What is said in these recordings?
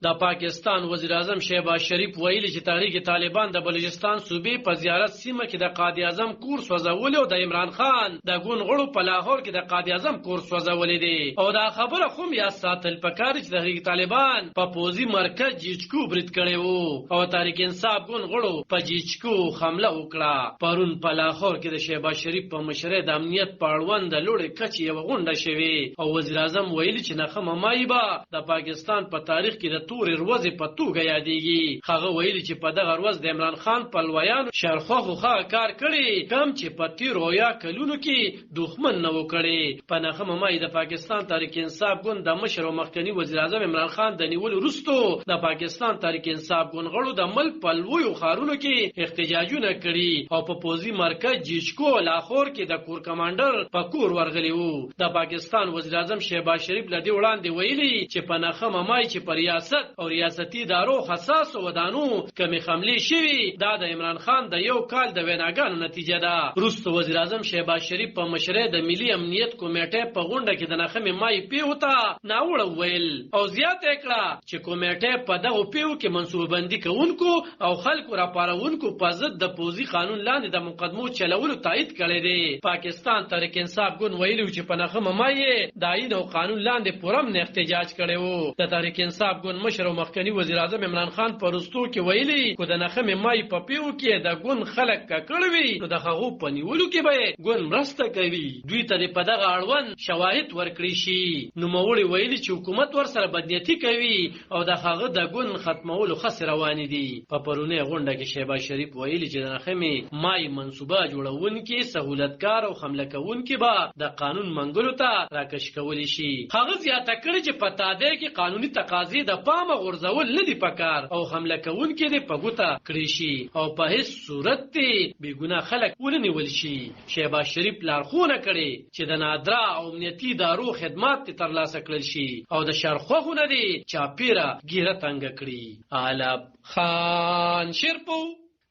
د پاکستان وزیر اعظم شهباز شریف ویلي چې تحریک طالبان د بلوچستان صوبې په زیارت سیمه کې د قائد اعظم کور سوځولو او د عمران خان د ګوند غړو په لاهور کې د قائد اعظم کور سوځولې دي او دا خبره خو یا ساتل پکار چې تحریک طالبان په پوزي مرکز جیچکو برید کړي وو او تحریک انصاف ګوند غړو په جیچکو حمله وکړه. پرون په لاهور کې د شهباز شریف په مشرۍ د امنیت په اړوند د لوړې کچې یو غونډه شوې او وزیر اعظم ویلي چې نخمه مایبه د پاکستان په تاریخ کې د تورې ورځې په توګه یادېږي. هغه ویلي چې په دغه ورځ د عمران خان په لویانو شرخوخه کار کړی کم چې په تیرو یا کلونو کې دښمن نه وکړي. په نخمه مای د پاکستان تحریک انصاف ګوند د مشر او مخکنی وزیر اعظم عمران خان د نیولو وروسته د پاکستان تحریک انصاف ګوند غړو د ملک په لویو ښارونو کې احتجاجونه کړي او په پوزي مرکز جیچکو لاهور کې د کور کمانډر په کور ورغلی وو. د پاکستان وزیر اعظم شهباز شریف لدی وړاندې ویلي چې په نخمه مای چې پر ریاست او ریاستي ادارو حساس ودانو کمی حملې شوي دا د عمران خان د یو کال د ویناګانو نتیجه ده. وروسته وزیر اعظم شهباز شریف په مشرۍ د ملي امنیت کمیټې په غونډه کې د نخمه مای پیوته ناوړه ویل او زیاته کړه چې کمیټې په دغه پیو کې منصوبه بندي کوونکو او خلکو راپارونکو په ضد د پوزي قانون لاندې د مقدمو چلولو تایید کړی دی. پاکستان تحریک انصاف ګوند ویلي چې په نخمه مای د آئین او قانون لاندې پرم نه احتجاج کړي وو. د تحریک انصاف ګوند مشر او مخکنی وزیر اعظم عمران خان په رستو کې ویلي کو د نخمه مای په پیو کې د ګوند خلک کړوي نو د هغو په نیولو کې به ګوند مرسته کوي. دوی ته په دغه اړوند شواهد ورکړي شي. نو موري ویلي چې حکومت ورسره بدنیتي کوي او د هغه د ګوند ختمولو خسر روان دي. په پرونه غونډه کې شهباز شریف ویلي چې د نخمه مای منصوبه جوړونکي سہولتکار او حمله کوونکي به د قانون منګلو ته راکش کولی شي. هغه زیاته کړي چې په تاده کې قانوني تقاضې د پامه غورځول نه دي پکار او حمله کوونکي دې په ګوته کړی شي او په هیڅ صورت ته بیګناه خلک ونیول شي. شهباز شریف لارښوونه کړي چې د نادرا او امنیتي ادارو خدمات ترلاسه کړل شي او د شرخوخونه دي چاپیره ګیره تنګ کړي. علب خان شیرپو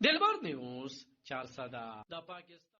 دلبر نیوز 400 د پاکستان